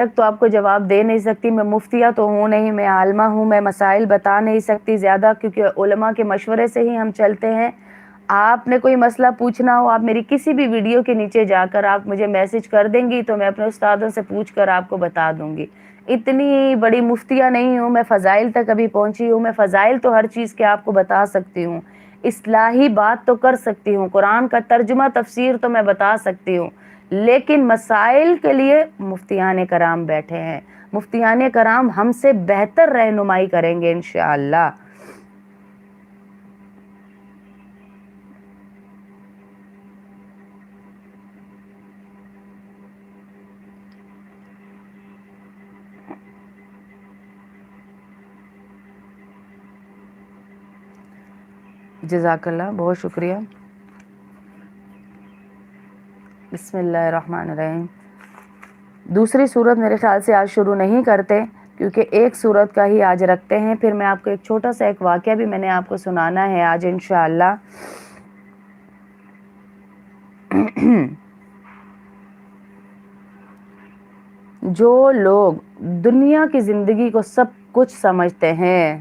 تک تو آپ کو جواب دے نہیں سکتی. میں مفتیہ تو ہوں نہیں, میں عالمہ ہوں, میں مسائل بتا نہیں سکتی زیادہ, کیونکہ علماء کے مشورے سے ہی ہم چلتے ہیں. آپ نے کوئی مسئلہ پوچھنا ہو, آپ میری کسی بھی ویڈیو کے نیچے جا کر آپ مجھے میسج کر دیں گی تو میں اپنے استادوں سے پوچھ کر آپ کو بتا دوں گی. اتنی بڑی مفتیہ نہیں ہوں, میں فضائل تک ابھی پہنچی ہوں. میں فضائل تو ہر چیز کے آپ کو بتا سکتی ہوں, اصلاحی بات تو کر سکتی ہوں, قرآن کا ترجمہ تفسیر تو میں بتا سکتی ہوں, لیکن مسائل کے لیے مفتیان کرام بیٹھے ہیں. مفتیان کرام ہم سے بہتر رہنمائی کریں گے انشاءاللہ. جزاک اللہ, بہت شکریہ. بسم اللہ الرحمن الرحیم. دوسری صورت میرے خیال سے آج شروع نہیں کرتے, کیونکہ ایک صورت کا ہی آج رکھتے ہیں. پھر میں آپ کو ایک چھوٹا سا ایک واقعہ بھی میں نے آپ کو سنانا ہے آج انشاءاللہ. جو لوگ دنیا کی زندگی کو سب کچھ سمجھتے ہیں,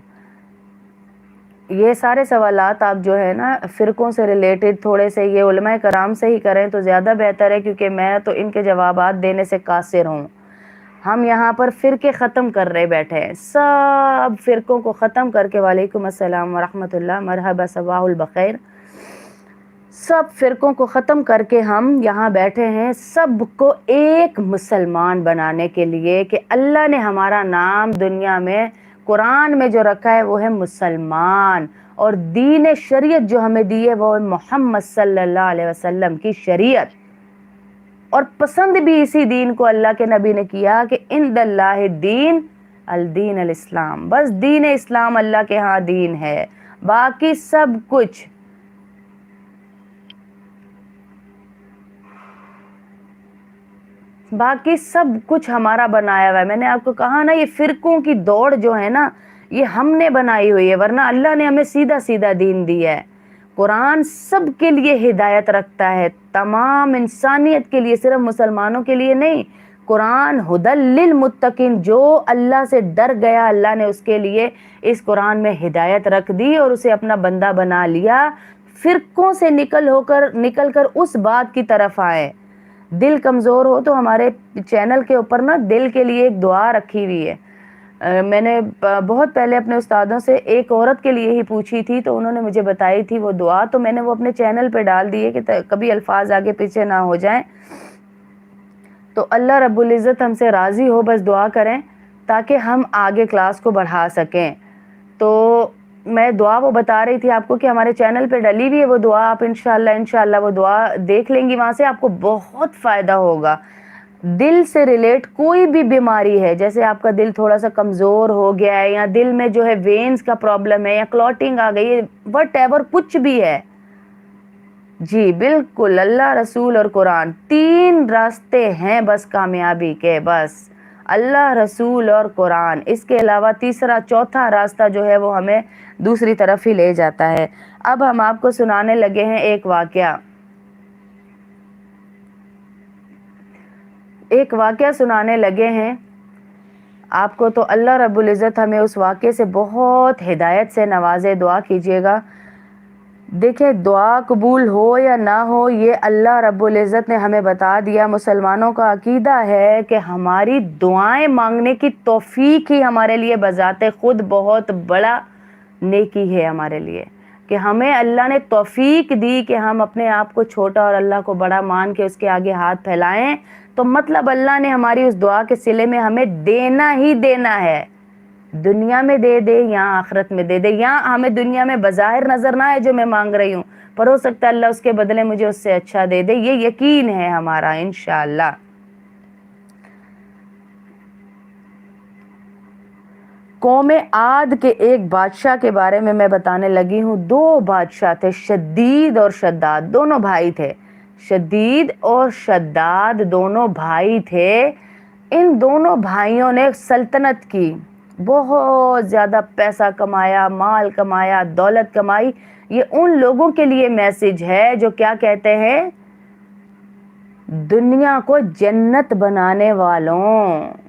یہ سارے سوالات آپ جو ہے نا فرقوں سے ریلیٹڈ تھوڑے سے یہ علماء کرام سے ہی کریں تو زیادہ بہتر ہے, کیونکہ میں تو ان کے جوابات دینے سے قاصر ہوں. ہم یہاں پر فرقے ختم کر رہے بیٹھے ہیں, سب فرقوں کو ختم کر کے, وعلیکم السلام ورحمۃ اللہ, مرحبا, صباح البخیر, سب فرقوں کو ختم کر کے ہم یہاں بیٹھے ہیں سب کو ایک مسلمان بنانے کے لیے, کہ اللہ نے ہمارا نام دنیا میں قرآن میں جو رکھا ہے وہ ہے مسلمان, اور دین شریعت جو ہمیں دی ہے وہ ہے محمد صلی اللہ علیہ وسلم کی شریعت. اور پسند بھی اسی دین کو اللہ کے نبی نے کیا کہ عند اللہ دین الدین الاسلام, بس دین اسلام اللہ کے ہاں دین ہے, باقی سب کچھ ہمارا بنایا ہوا ہے. میں نے آپ کو کہا نا, یہ فرقوں کی دوڑ جو ہے نا یہ ہم نے بنائی ہوئی ہے, ورنہ اللہ نے ہمیں سیدھا سیدھا دین دیا ہے. قرآن سب کے لیے ہدایت رکھتا ہے, تمام انسانیت کے لیے, صرف مسلمانوں کے لیے نہیں. قرآن ہدی للمتقین, جو اللہ سے ڈر گیا اللہ نے اس کے لیے اس قرآن میں ہدایت رکھ دی اور اسے اپنا بندہ بنا لیا. فرقوں سے نکل کر اس بات کی طرف آئے. دل کمزور ہو تو ہمارے چینل کے اوپر نا دل کے لیے ایک دعا رکھی ہوئی ہے. میں نے بہت پہلے اپنے استادوں سے ایک عورت کے لیے ہی پوچھی تھی تو انہوں نے مجھے بتائی تھی وہ دعا, تو میں نے وہ اپنے چینل پہ ڈال دی ہے کہ کبھی الفاظ آگے پیچھے نہ ہو جائیں. تو اللہ رب العزت ہم سے راضی ہو, بس دعا کریں تاکہ ہم آگے کلاس کو بڑھا سکیں. تو میں دعا وہ بتا رہی تھی آپ کو کہ ہمارے چینل پہ ڈلی ہوئی ہے وہ دعا, آپ انشاءاللہ وہ دعا دیکھ لیں گی, وہاں سے آپ کو بہت فائدہ ہوگا. دل سے ریلیٹ کوئی بھی بیماری ہے, جیسے آپ کا دل تھوڑا سا کمزور ہو گیا ہے, یا دل میں جو ہے وینز کا پرابلم ہے, یا کلوٹنگ آ گئی ہے, وٹ ایور کچھ بھی ہے, جی بالکل, اللہ رسول اور قرآن, 3 راستے ہیں بس کامیابی کے, بس اللہ رسول اور قرآن. اس کے علاوہ تیسرا چوتھا راستہ جو ہے وہ ہمیں دوسری طرف ہی لے جاتا ہے. اب ہم آپ کو سنانے لگے ہیں ایک واقعہ سنانے لگے ہیں آپ کو. تو اللہ رب العزت ہمیں اس واقعے سے بہت ہدایت سے نوازے. دعا کیجئے گا. دیکھیں, دعا قبول ہو یا نہ ہو یہ اللہ رب العزت نے ہمیں بتا دیا. مسلمانوں کا عقیدہ ہے کہ ہماری دعائیں مانگنے کی توفیق ہی ہمارے لیے بذات خود بہت بڑا نیکی ہے ہمارے لیے, کہ ہمیں اللہ نے توفیق دی کہ ہم اپنے آپ کو چھوٹا اور اللہ کو بڑا مان کے اس کے آگے ہاتھ پھیلائیں. تو مطلب اللہ نے ہماری اس دعا کے صلے میں ہمیں دینا ہی دینا ہے, دنیا میں دے دے یا آخرت میں دے دے. یا ہمیں دنیا میں بظاہر نظر نہ آئے جو میں مانگ رہی ہوں, پر ہو سکتا ہے اللہ اس کے بدلے مجھے اس سے اچھا دے دے, یہ یقین ہے ہمارا انشاءاللہ. قوم عاد کے ایک بادشاہ کے بارے میں بتانے لگی ہوں. 2 بادشاہ تھے, شدید اور شداد, دونوں بھائی تھے. شدید اور شداد دونوں بھائی تھے. ان دونوں بھائیوں نے سلطنت کی, بہت زیادہ پیسہ کمایا, مال کمایا, دولت کمائی. یہ ان لوگوں کے لیے میسج ہے جو کیا کہتے ہیں, دنیا کو جنت بنانے والوں.